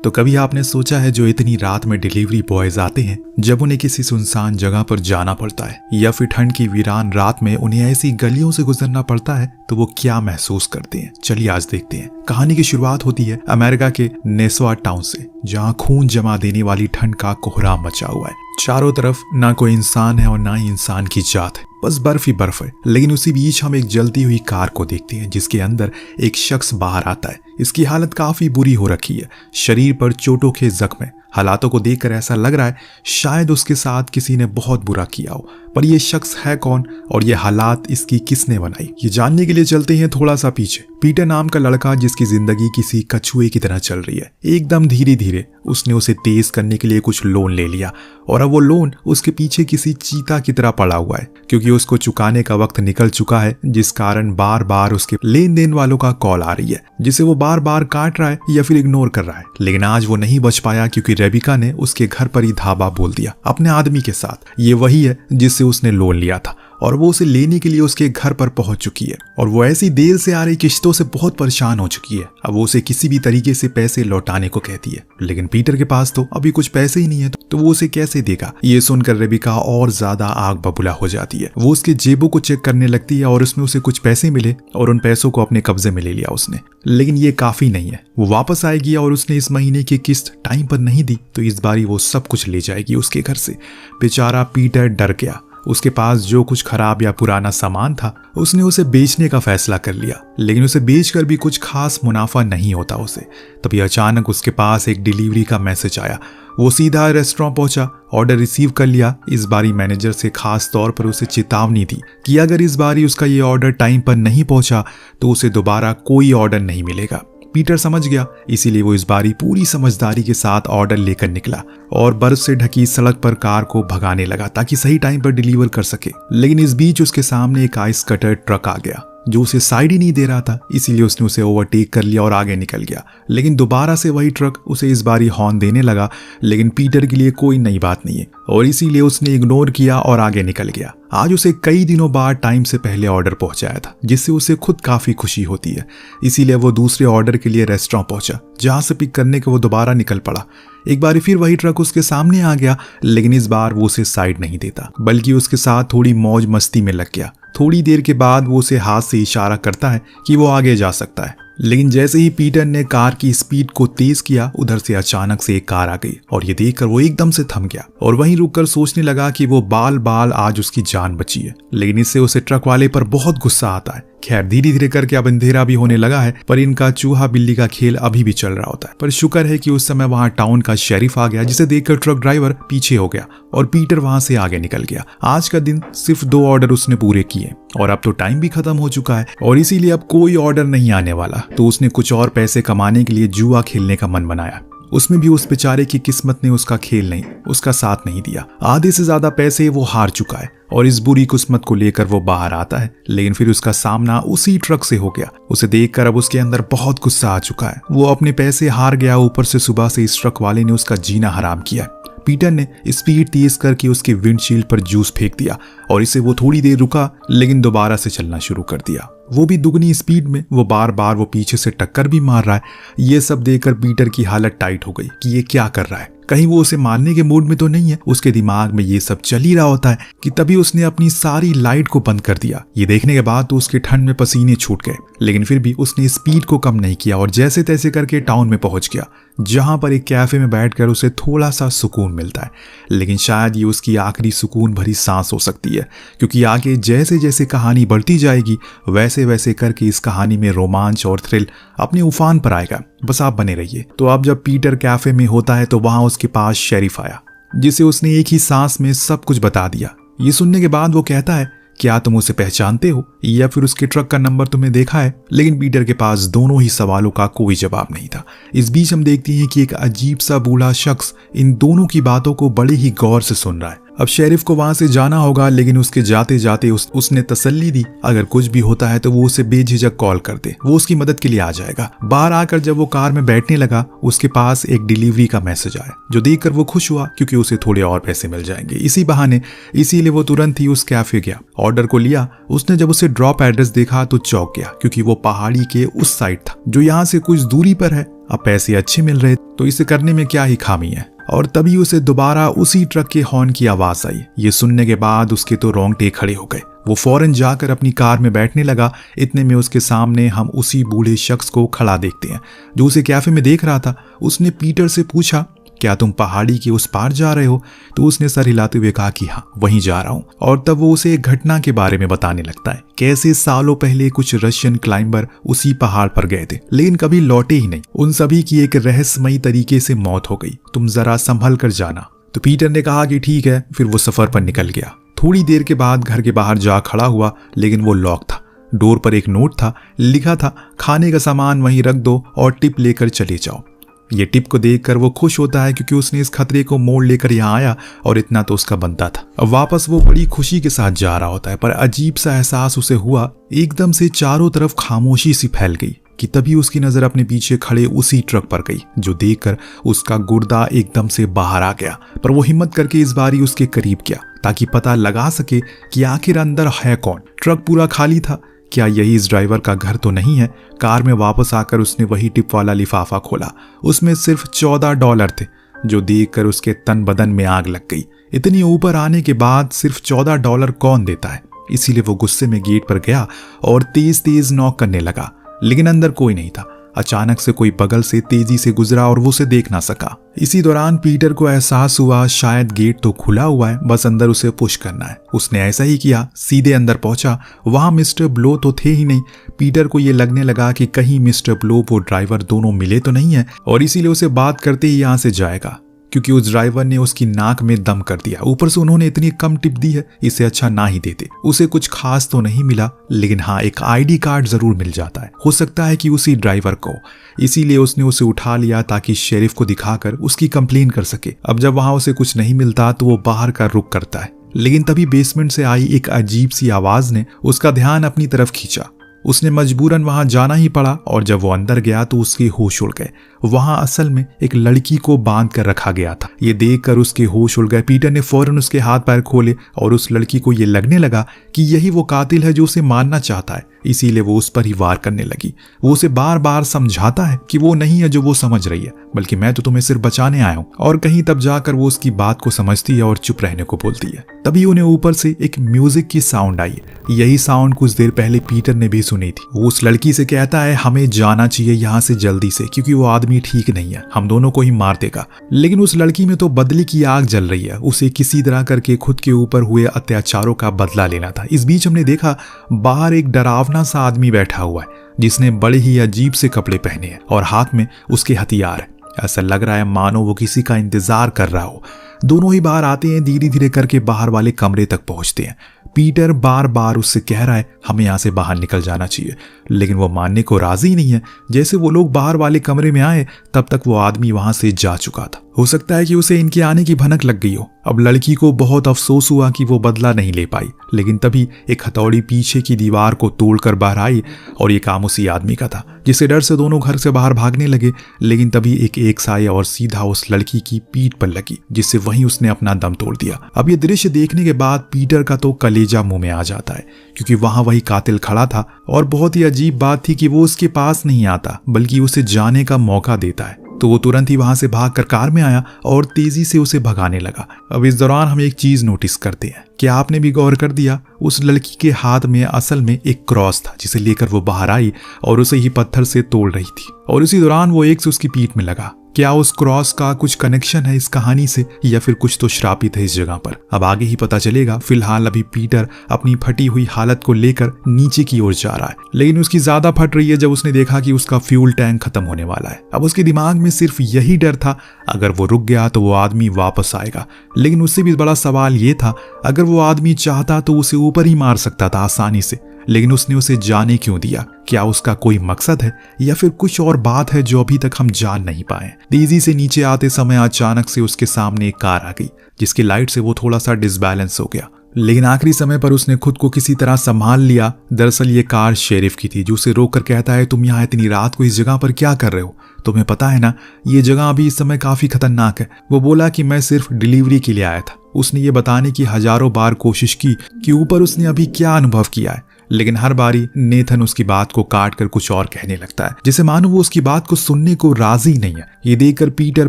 तो कभी आपने सोचा है जो इतनी रात में डिलीवरी बॉयज आते हैं जब उन्हें किसी सुनसान जगह पर जाना पड़ता है या फिर ठंड की वीरान रात में उन्हें ऐसी गलियों से गुजरना पड़ता है तो वो क्या महसूस करते हैं? चलिए आज देखते हैं। कहानी की शुरुआत होती है अमेरिका के नेसवा टाउन से, जहाँ खून जमा देने वाली ठंड का कोहराम मचा हुआ है। चारों तरफ ना कोई इंसान है और ना ही इंसान की जात है, बस बर्फ ही बर्फ है। लेकिन उसी बीच हम एक जलती हुई कार को देखते हैं जिसके अंदर एक शख्स बाहर आता है। इसकी हालत काफी बुरी हो रखी है, शरीर पर चोटों के जख्म है। हालातों को देखकर ऐसा लग रहा है शायद उसके साथ किसी ने बहुत बुरा किया हो। पर यह शख्स है कौन और ये हालात इसकी किसने बनाई, ये जानने के लिए चलते हैं थोड़ा सा पीछे। पीटर नाम का लड़का जिसकी जिंदगी किसी कछुए की तरह चल रही है, एकदम धीरे धीरे उसने उसे तेज करने के लिए कुछ लोन ले लिया और अब वो लोन उसके पीछे किसी चीता की तरह पड़ा हुआ है, क्योंकि उसको चुकाने का वक्त निकल चुका है, जिस कारण बार बार उसके लेन देन वालों का कॉल आ रही है जिसे वो बार बार काट रहा है या फिर इग्नोर कर रहा है। लेकिन आज वो नहीं बच पाया क्योंकि रेबिका ने उसके घर पर ही धावा बोल दिया अपने आदमी के साथ। ये वही है जिससे उसने लोन लिया था और वो उसे लेने के लिए उसके घर पर पहुंच चुकी है और वो ऐसी देर से आ रही किश्तों से बहुत परेशान हो चुकी है। अब वो उसे किसी भी तरीके से पैसे लौटाने को कहती है, लेकिन पीटर के पास तो अभी कुछ पैसे ही नहीं है, तो वो उसे कैसे देगा? ये सुनकर रेबिका और ज्यादा आग बबूला हो जाती है। वो उसके जेबों को चेक करने लगती है और उसमें उसे कुछ पैसे मिले और उन पैसों को अपने कब्जे में ले लिया उसने। लेकिन ये काफी नहीं है, वो वापस आएगी और उसने इस महीने की किस्त टाइम पर नहीं दी तो इस बारी वो सब कुछ ले जाएगी उसके घर से। बेचारा पीटर डर गया। उसके पास जो कुछ खराब या पुराना सामान था उसने उसे बेचने का फैसला कर लिया, लेकिन उसे बेचकर भी कुछ खास मुनाफा नहीं होता उसे। तभी अचानक उसके पास एक डिलीवरी का मैसेज आया। वो सीधा रेस्टोरेंट पहुंचा, ऑर्डर रिसीव कर लिया। इस बारी मैनेजर से खास तौर पर उसे चेतावनी थी कि अगर इस बारी उसका ये ऑर्डर टाइम पर नहीं पहुंचा तो उसे दोबारा कोई ऑर्डर नहीं मिलेगा। पीटर समझ गया, इसीलिए वो इस बारी पूरी समझदारी के साथ ऑर्डर लेकर निकला और बर्फ से ढकी सड़क पर कार को भगाने लगा ताकि सही टाइम पर डिलीवर कर सके। लेकिन इस बीच उसके सामने एक आइस कटर ट्रक आ गया जो उसे साइड ही नहीं दे रहा था, इसीलिए उसने उसे ओवरटेक कर लिया और आगे निकल गया। लेकिन दोबारा से वही ट्रक उसे इस बारी हॉर्न देने लगा, लेकिन पीटर के लिए कोई नई बात नहीं है और इसीलिए उसने इग्नोर किया और आगे निकल गया। आज उसे कई दिनों बाद टाइम से पहले ऑर्डर पहुंचाया था जिससे उसे खुद काफी खुशी होती है, इसीलिए वो दूसरे ऑर्डर के लिए रेस्टोरेंट पहुंचा जहां से पिक करने के वो दोबारा निकल पड़ा। एक बार फिर वही ट्रक उसके सामने आ गया, लेकिन इस बार वो उसे साइड नहीं देता बल्कि उसके साथ थोड़ी मौज मस्ती में लग गया। थोड़ी देर के बाद वो उसे हाथ से इशारा करता है कि वो आगे जा सकता है, लेकिन जैसे ही पीटर ने कार की स्पीड को तेज किया उधर से अचानक से एक कार आ गई और ये देखकर वो एकदम से थम गया और वहीं रुककर सोचने लगा कि वो बाल बाल आज उसकी जान बची है। लेकिन इससे उसे ट्रक वाले पर बहुत गुस्सा आता है। खैर धीरे धीरे करके अब अंधेरा भी होने लगा है, पर इनका चूहा बिल्ली का खेल अभी भी चल रहा होता है। पर शुक्र है कि उस समय वहां टाउन का शेरिफ आ गया जिसे देखकर ट्रक ड्राइवर पीछे हो गया और पीटर वहां से आगे निकल गया। आज का दिन सिर्फ 2 ऑर्डर उसने पूरे किए और अब तो टाइम भी खत्म हो चुका है और इसीलिए अब कोई ऑर्डर नहीं आने वाला। तो उसने कुछ और पैसे कमाने के लिए जुआ खेलने का मन बनाया। उसमें भी उस बेचारे की किस्मत ने उसका खेल नहीं, उसका साथ नहीं दिया। आधे से ज्यादा पैसे वो हार चुका है और इस बुरी किस्मत को लेकर वो बाहर आता है, लेकिन फिर उसका सामना उसी ट्रक से हो गया। उसे देखकर अब उसके अंदर बहुत गुस्सा आ चुका है। वो अपने पैसे हार गया, ऊपर से सुबह से इस ट्रक वाले ने उसका जीना हराम किया। पीटर ने स्पीड तेज करके उसके विंडशील्ड पर जूस फेंक दिया और इसे वो थोड़ी देर रुका, लेकिन दोबारा से चलना शुरू कर दिया, वो भी दुगनी स्पीड में। वो बार बार वो पीछे से टक्कर भी मार रहा है। ये सब देखकर पीटर की हालत टाइट हो गई कि ये क्या कर रहा है, कहीं वो उसे मारने के मूड में तो नहीं है। उसके दिमाग में ये सब चल ही रहा होता है कि तभी उसने अपनी सारी लाइट को बंद कर दिया। ये देखने के बाद तो उसके ठंड में पसीने छूट गए, लेकिन फिर भी उसने स्पीड को कम नहीं किया और जैसे तैसे करके टाउन में पहुंच गया, जहां पर एक कैफे में बैठकर उसे थोड़ा सा सुकून मिलता है। लेकिन शायद ये उसकी आखिरी सुकून भरी सांस हो सकती है, क्योंकि आगे जैसे जैसे कहानी बढ़ती जाएगी वैसे वैसे करके इस कहानी में रोमांच और थ्रिल अपने उफान पर आएगा। बस आप बने रहिए। तो अब जब पीटर कैफे में होता है तो वहां उसके पास शेरिफ आया, जिसे उसने एक ही सांस में सब कुछ बता दिया। ये सुनने के बाद वो कहता है, क्या तुम उसे पहचानते हो या फिर उसके ट्रक का नंबर तुमने देखा है? लेकिन पीटर के पास दोनों ही सवालों का कोई जवाब नहीं था। इस बीच हम देखते हैं कि एक अजीब सा बूढ़ा शख्स इन दोनों की बातों को बड़े ही गौर से सुन रहा है। अब शेरिफ को वहां से जाना होगा, लेकिन उसके जाते जाते उसने तसल्ली दी अगर कुछ भी होता है तो वो उसे बेझिझक कॉल कर दे, वो उसकी मदद के लिए आ जाएगा। बाहर आकर जब वो कार में बैठने लगा उसके पास एक डिलीवरी का मैसेज आया, जो देखकर वो खुश हुआ क्योंकि उसे थोड़े और पैसे मिल जाएंगे इसी बहाने। इसीलिए वो तुरंत ही उस कैफे गया, ऑर्डर को लिया। उसने जब उसे ड्रॉप एड्रेस देखा तो चौंक गया, क्योंकि वो पहाड़ी के उस साइड था जो यहाँ से कुछ दूरी पर है। अब पैसे अच्छे मिल रहे तो इसे करने में क्या ही खामी है। और तभी उसे दोबारा उसी ट्रक के हॉर्न की आवाज आई। ये सुनने के बाद उसके तो रोंगटे खड़े हो गए। वो फौरन जाकर अपनी कार में बैठने लगा। इतने में उसके सामने हम उसी बूढ़े शख्स को खड़ा देखते हैं जो उसे कैफे में देख रहा था। उसने पीटर से पूछा, क्या तुम पहाड़ी के उस पार जा रहे हो? तो उसने सर हिलाते हुए कहा कि हाँ, वहीं जा रहा हूं। और तब वो उसे एक घटना के बारे में बताने लगता है, कैसे सालों पहले कुछ रशियन क्लाइंबर उसी पहाड़ पर गए थे लेकिन कभी लौटे ही नहीं। उन सभी की एक रहस्यमयी तरीके से मौत हो गई। तुम जरा संभल कर जाना। तो पीटर ने कहा कि ठीक है। फिर वो सफर पर निकल गया। थोड़ी देर के बाद घर के बाहर जा खड़ा हुआ, लेकिन वो लॉक था। डोर पर एक नोट था, लिखा था, खाने का सामान वहीं रख दो और टिप लेकर चले जाओ। ये टिप को देखकर वो खुश होता है क्योंकि उसने इस खतरे को मोड़ लेकर यहाँ आया और इतना तो उसका बनता था। अब वापस वो बड़ी खुशी के साथ जा रहा होता है, पर अजीब सा एहसास उसे हुआ। एकदम से चारों तरफ खामोशी सी फैल गई कि तभी उसकी नजर अपने पीछे खड़े उसी ट्रक पर गई, जो देखकर उसका गुर्दा एकदम से बाहर आ गया। पर वो हिम्मत करके इस बारी उसके करीब गया ताकि पता लगा सके कि आखिर अंदर है कौन। ट्रक पूरा खाली था। क्या यही इस ड्राइवर का घर तो नहीं है? कार में वापस आकर उसने वही टिप वाला लिफाफा खोला। उसमें सिर्फ $14 थे, जो देखकर उसके तन बदन में आग लग गई। इतनी ऊपर आने के बाद सिर्फ $14 कौन देता है? इसीलिए वो गुस्से में गेट पर गया और तेज तेज नॉक करने लगा, लेकिन अंदर कोई नहीं था। अचानक से कोई बगल से तेजी से गुजरा और वो उसे देख ना सका। इसी दौरान पीटर को एहसास हुआ शायद गेट तो खुला हुआ है, बस अंदर उसे पुश करना है। उसने ऐसा ही किया, सीधे अंदर पहुंचा। वहां मिस्टर ब्लो तो थे ही नहीं। पीटर को ये लगने लगा कि कहीं मिस्टर ब्लो वो ड्राइवर दोनों मिले तो नहीं है, और इसीलिए उसे बात करते ही यहां से जाएगा, क्योंकि उस ड्राइवर ने उसकी नाक में दम कर दिया। ऊपर से उन्होंने इतनी कम टिप दी है, इससे अच्छा ना ही देते। उसे कुछ खास तो नहीं मिला, लेकिन हाँ, एक आईडी कार्ड जरूर मिल जाता है। हो सकता है कि उसी ड्राइवर को। इसीलिए उसने उसे उठा लिया ताकि शेरिफ को दिखाकर उसकी कंप्लेन कर सके। अब जब वहां उसे कुछ नहीं मिलता तो वो बाहर का रुख करता है, लेकिन तभी बेसमेंट से आई एक अजीब सी आवाज ने उसका ध्यान अपनी तरफ खींचा। उसने मजबूरन वहां जाना ही पड़ा, और जब वो अंदर गया तो उसके होश उड़ गए। वहां असल में एक लड़की को बांध कर रखा गया था। ये देखकर उसके होश उड़ गए। पीटर ने फौरन उसके हाथ पैर खोले और उस लड़की को ये लगने लगा कि यही वो कातिल है जो उसे मारना चाहता है। इसीलिए वो उस पर ही वार करने लगी। वो उसे बार बार समझाता है कि वो नहीं है जो वो समझ रही है, बल्कि मैं तो तुम्हें सिर्फ बचाने आया हूँ। और कहीं तब जाकर वो उसकी बात को समझती है और चुप रहने को बोलती है। तभी उन्हें ऊपर से एक म्यूजिक की साउंड आई। यही साउंड कुछ देर पहले पीटर ने भी सुनी थी। वो उस लड़की से कहता है, हमें जाना चाहिए यहाँ से जल्दी से, क्योंकि वो आदमी ठीक नहीं है, हम दोनों को ही मार देगा। लेकिन उस लड़की में तो बदले की आग जल रही है। उसे किसी तरह करके खुद के ऊपर हुए अत्याचारों का बदला लेना था। इस बीच हमने देखा बाहर एक डरावना सा आदमी बैठा हुआ है, जिसने बड़े ही अजीब से कपड़े पहने हैं और हाथ में उसके हथियार है। ऐसा लग रहा है मानो वो किसी का इंतजार कर रहा हो। दोनों ही बाहर आते हैं, धीरे धीरे करके बाहर वाले कमरे तक पहुंचते हैं। पीटर बार बार उससे कह रहा है हमें यहाँ से बाहर निकल जाना चाहिए, लेकिन वो मानने को राजी नहीं है। जैसे वो लोग बाहर वाले कमरे में आए, तब तक वो आदमी वहां से जा चुका था। हो सकता है कि उसे इनके आने की भनक लग गई हो। अब लड़की को बहुत अफसोस हुआ कि वो बदला नहीं ले पाई, लेकिन तभी एक हथौड़ी पीछे की दीवार को तोड़कर बाहर आई, और ये काम उसी आदमी का था, जिससे डर से दोनों घर से बाहर भागने लगे। लेकिन तभी एक एक्स आया और सीधा उस लड़की की पीठ पर लगी, जिससे वहीं उसने अपना दम तोड़ दिया। अब ये दृश्य देखने के बाद पीटर का तो कलेजा मुंह में आ जाता है, क्योंकि वहां वही कातिल खड़ा था। और बहुत ही अजीब बात थी कि वो उसके पास नहीं आता, बल्कि उसे जाने का मौका देता है। तो वो तुरंत ही वहां से भागकर कार में आया और तेजी से उसे भगाने लगा। अब इस दौरान हम एक चीज नोटिस करते हैं। क्या आपने भी गौर कर दिया, उस लड़की के हाथ में असल में एक क्रॉस था, जिसे लेकर वो बाहर आई और उसे ही पत्थर से तोड़ रही थी। और इसी दौरान वो एक से उसकी पीठ में लगा। क्या उस क्रॉस का कुछ कनेक्शन है इस कहानी से, या फिर कुछ तो श्रापित है इस जगह पर? अब आगे ही पता चलेगा। फिलहाल अभी पीटर अपनी फटी हुई हालत को लेकर नीचे की ओर जा रहा है, लेकिन उसकी ज्यादा फट रही है जब उसने देखा कि उसका फ्यूल टैंक खत्म होने वाला है। अब उसके दिमाग में सिर्फ यही डर था, अगर वो रुक गया तो वो आदमी वापस आएगा। लेकिन उससे भी बड़ा सवाल ये था, अगर वो आदमी चाहता तो उसे ऊपर ही मार सकता था आसानी से, लेकिन उसने उसे जाने क्यों दिया? क्या उसका कोई मकसद है, या फिर कुछ और बात है जो अभी तक हम जान नहीं पाए? तेजी से नीचे आते समय अचानक से उसके सामने एक कार आ गई, जिसकी लाइट से वो थोड़ा सा डिसबैलेंस हो गया, लेकिन आखिरी समय पर उसने खुद को किसी तरह संभाल लिया। दरअसल ये कार शेरिफ की थी, जो उसे रोक कर कहता है, तुम यहाँ इतनी रात को इस जगह पर क्या कर रहे हो? तुम्हें पता है ना, ये जगह अभी इस समय काफी खतरनाक है। वो बोला कि मैं सिर्फ डिलीवरी के लिए आया था। उसने ये बताने की हजारों बार कोशिश की कि ऊपर उसने अभी क्या अनुभव किया है, लेकिन हर बारी नेथन उसकी बात को काट कर कुछ और कहने लगता है, जिसे मानो वो उसकी बात को सुनने को राजी नहीं है। ये देखकर पीटर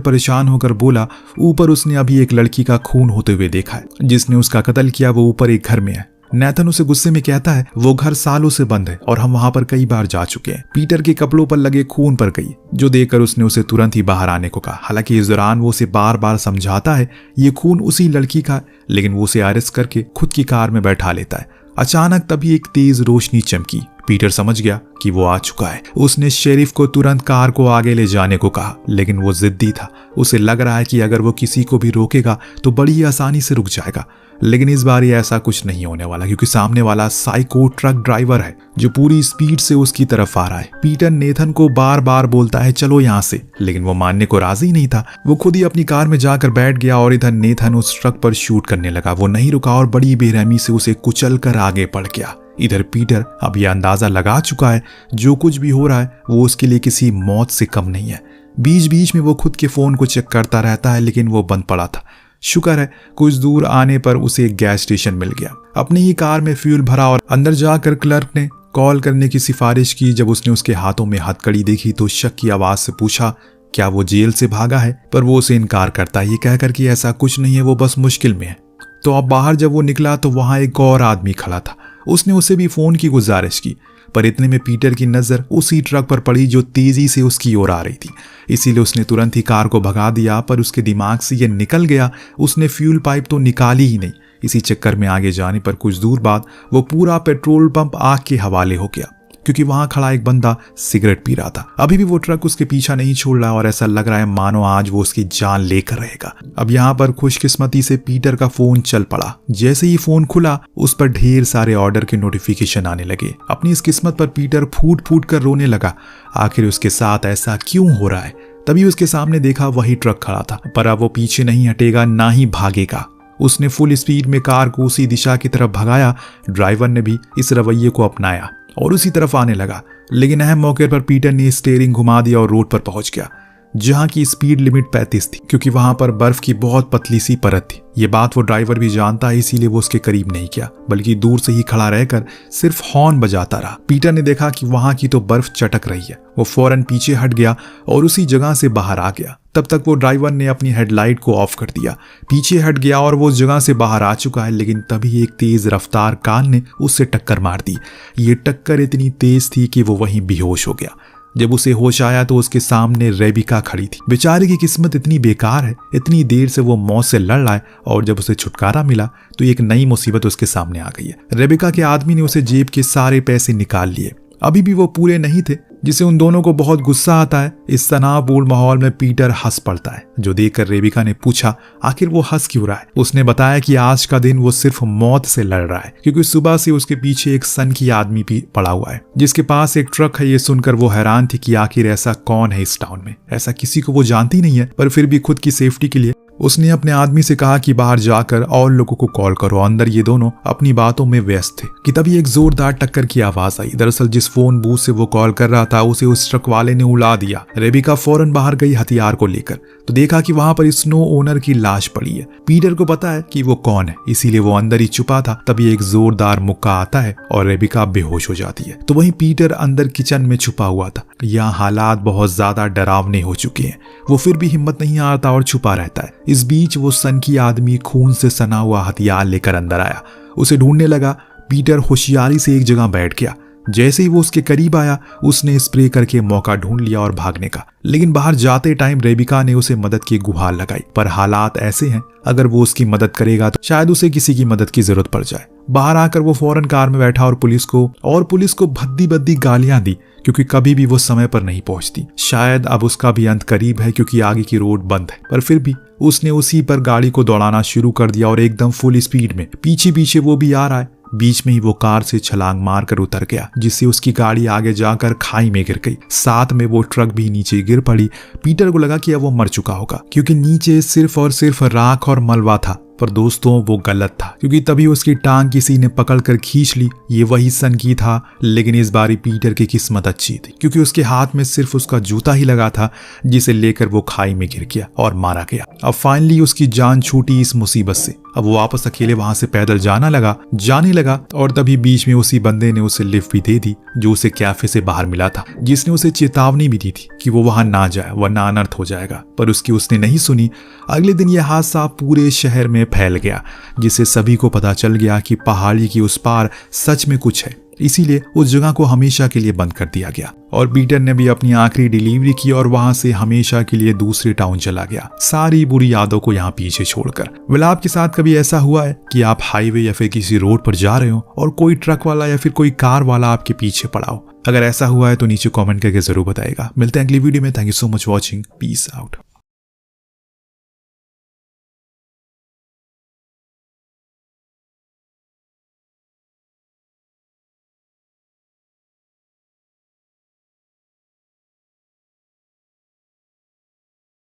परेशान होकर बोला, ऊपर उसने अभी एक लड़की का खून होते हुए देखा है, जिसने उसका कत्ल किया वो ऊपर एक घर में है। नेथन उसे गुस्से में कहता है, वो घर सालों से बंद है और हम वहां पर कई बार जा चुके हैं। पीटर के कपड़ों पर लगे खून पर गई, जो देखकर उसने उसे तुरंत ही बाहर आने को कहा। हालांकि इस दौरान वो उसे बार बार समझाता है ये खून उसी लड़की का, लेकिन वो उसे अरेस्ट करके खुद की कार में बैठा लेता है। अचानक तभी एक तेज रोशनी चमकी। पीटर समझ गया कि वो आ चुका है। उसने शेरिफ को तुरंत कार को आगे ले जाने को कहा, लेकिन वो जिद्दी था। उसे लग रहा है कि अगर वो किसी को भी रोकेगा तो बड़ी आसानी से रुक जाएगा, लेकिन इस बार ऐसा कुछ नहीं होने वाला, क्योंकि सामने वाला साइको ट्रक ड्राइवर है जो पूरी स्पीड से उसकी तरफ आ रहा है। पीटर नेथन को बार बार बोलता है चलो यहाँ से, लेकिन वो मानने को राजी नहीं था। वो खुद ही अपनी कार में जाकर बैठ गया और इधर नेथन उस ट्रक पर शूट करने लगा। वो नहीं रुका और बड़ी बेरहमी से उसे कुचल कर आगे बढ़ गया। इधर पीटर अब यह अंदाजा लगा चुका है जो कुछ भी हो रहा है वो उसके लिए किसी मौत से कम नहीं है। बीच बीच में वो खुद के फोन को चेक करता रहता है, लेकिन वो बंद पड़ा था। शुक्र है कुछ दूर आने पर उसे एक गैस स्टेशन मिल गया। अपनी ही कार में फ्यूल भरा और अंदर जाकर क्लर्क ने कॉल करने की सिफारिश की। जब उसने उसके हाथों में हथकड़ी देखी तो शक की आवाज से पूछा क्या वो जेल से भागा है, पर वो उसे इनकार करता है, ये कहकर कि ऐसा कुछ नहीं है, वो बस मुश्किल में है। तो अब बाहर जब वो निकला तो वहां एक और आदमी खड़ा था। उसने उसे भी फोन की गुजारिश की, पर इतने में पीटर की नजर उसी ट्रक पर पड़ी जो तेजी से उसकी ओर आ रही थी। इसीलिए उसने तुरंत ही कार को भगा दिया, पर उसके दिमाग से यह निकल गया उसने फ्यूल पाइप तो निकाली ही नहीं। इसी चक्कर में आगे जाने पर कुछ दूर बाद वो पूरा पेट्रोल पंप आग के हवाले हो गया, क्योंकि वहां खड़ा एक बंदा सिगरेट पी रहा था। अभी भी वो ट्रक उसके पीछा नहीं छोड़ रहा और ऐसा लग रहा है मानो आज वो उसकी जान लेकर रहेगा। अब यहाँ पर खुशकिस्मती से पीटर का फोन चल पड़ा। जैसे ही फोन खुला उस पर ढेर सारे ऑर्डर के नोटिफिकेशन आने लगे। अपनी इस किस्मत पर पीटर फूट फूट कर रोने लगा। आखिर उसके साथ ऐसा क्यों हो रहा है? तभी उसके सामने देखा वही ट्रक खड़ा था, पर अब वो पीछे नहीं हटेगा ना ही भागेगा। उसने फुल स्पीड में कार को उसी दिशा की तरफ भगाया। ड्राइवर ने भी इस रवैये को अपनाया और उसी तरफ आने लगा, लेकिन अहम मौके पर पीटर ने स्टीयरिंग घुमा दिया और रोड पर पहुंच गया, जहां की स्पीड लिमिट 35 थी, क्योंकि वहां पर बर्फ की बहुत पतली सी परत थी। ये बात वो ड्राइवर भी जानता है, इसीलिए वो उसके करीब नहीं किया, बल्कि दूर से ही खड़ा रहकर सिर्फ हॉर्न बजाता रहा। पीटर ने देखा कि वहां की तो बर्फ चटक रही है। वो फौरन पीछे हट गया और उसी जगह से बाहर आ गया। तब तक वो ड्राइवर ने अपनी हेडलाइट को ऑफ कर दिया, पीछे हट गया और वो उस जगह से बाहर आ चुका है। लेकिन तभी एक तेज रफ्तार कार ने उससे टक्कर मार दी। ये टक्कर इतनी तेज थी कि वो वहीं बेहोश हो गया। जब उसे होश आया तो उसके सामने रेबिका खड़ी थी। बेचारे की किस्मत इतनी बेकार है, इतनी देर से वो मौत से लड़ रहा है और जब उसे छुटकारा मिला तो एक नई मुसीबत उसके सामने आ गई है। रेबिका के आदमी ने उसे जेब के सारे पैसे निकाल लिए। अभी भी वो पूरे नहीं थे, जिसे उन दोनों को बहुत गुस्सा आता है। इस तनावपूर्ण माहौल में पीटर हंस पड़ता है, जो देखकर रेबिका ने पूछा आखिर वो हंस क्यों रहा है। उसने बताया कि आज का दिन वो सिर्फ मौत से लड़ रहा है, क्योंकि सुबह से उसके पीछे एक सनकी आदमी भी पड़ा हुआ है जिसके पास एक ट्रक है। ये सुनकर वो हैरान थी कि आखिर ऐसा कौन है इस टाउन में। ऐसा किसी को वो जानती नहीं है, पर फिर भी खुद की सेफ्टी के लिए उसने अपने आदमी से कहा कि बाहर जाकर और लोगों को कॉल करो। अंदर ये दोनों अपनी बातों में व्यस्त थे कि तभी एक जोरदार टक्कर की आवाज आई। दरअसल जिस फोन बूथ से वो कॉल कर रहा था उसे उस ट्रक वाले ने उड़ा दिया। रेबिका फौरन बाहर गई हथियार को लेकर, तो देखा कि वहां पर स्नो ओनर की लाश पड़ी है। पीटर को पता है कि वो कौन है, इसीलिए वो अंदर ही छुपा था। तभी एक जोरदार मुक्का आता है और रेबिका बेहोश हो जाती है। तो वहीं पीटर अंदर किचन में छुपा हुआ था। यहाँ हालात बहुत ज्यादा डरावने हो चुके हैं। वो फिर भी हिम्मत नहीं हारता और छुपा रहता है। इस बीच वो सनकी आदमी खून से सना हुआ हथियार लेकर अंदर आया, उसे ढूंढने लगा। पीटर होशियारी से एक जगह बैठ गया। जैसे ही वो उसके करीब आया उसने स्प्रे करके मौका ढूंढ लिया और भागने का। लेकिन बाहर जाते टाइम रेबिका ने उसे मदद की गुहार लगाई, पर हालात ऐसे हैं अगर वो उसकी मदद करेगा तो शायद उसे किसी की मदद की जरूरत पड़ जाए। बाहर आकर वो फौरन कार में बैठा और पुलिस को भद्दी भद्दी गालियां दी, क्योंकि कभी भी वो समय पर नहीं पहुंचती। शायद अब उसका भी अंत करीब है, क्योंकि आगे की रोड बंद है। पर फिर भी उसने उसी पर गाड़ी को दौड़ाना शुरू कर दिया और एकदम फुल स्पीड में पीछे पीछे वो भी आ रहा है। बीच में ही वो कार से छलांग मारकर उतर गया, जिससे उसकी गाड़ी आगे जाकर खाई में गिर गई। साथ में वो ट्रक भी नीचे गिर पड़ी। पीटर को लगा कि अब वो मर चुका होगा, क्योंकि नीचे सिर्फ और सिर्फ राख और मलबा था। पर दोस्तों वो गलत था, क्योंकि तभी उसकी टांग किसी ने पकड़कर खींच ली। ये वही सन की था, लेकिन इस बारी पीटर की किस्मत अच्छी थी, क्योंकि उसके हाथ में सिर्फ उसका जूता ही लगा था, जिसे लेकर वो खाई में गिर गया और मारा गया। अब फाइनली उसकी जान छूटी इस मुसीबत से। अब वो वापस अकेले वहां से पैदल जाने लगा और तभी बीच में उसी बंदे ने उसे लिफ्ट भी दे दी, जो उसे कैफे से बाहर मिला था, जिसने उसे चेतावनी भी दी थी कि वो वहां ना जाए वरना अनर्थ हो जाएगा। पर उसने नहीं सुनी। अगले दिन यह हादसा पूरे शहर में फैल गया, जिससे सभी को पता चल गया कि पहाड़ी की उस पार सच में कुछ है। इसीलिए उस जगह को हमेशा के लिए बंद कर दिया गया और पीटर ने भी अपनी आखिरी डिलीवरी की और वहां से हमेशा के लिए दूसरे टाउन चला गया, सारी बुरी यादों को यहाँ पीछे छोड़कर। वेल, आपके साथ कभी ऐसा हुआ है कि आप हाईवे या फिर किसी रोड पर जा रहे हो और कोई ट्रक वाला या फिर कोई कार वाला आपके पीछे पड़ा हो? अगर ऐसा हुआ है तो नीचे कमेंट करके जरूर बताएगा। मिलते हैं अगली वीडियो में। Thank you so much watching. Peace out.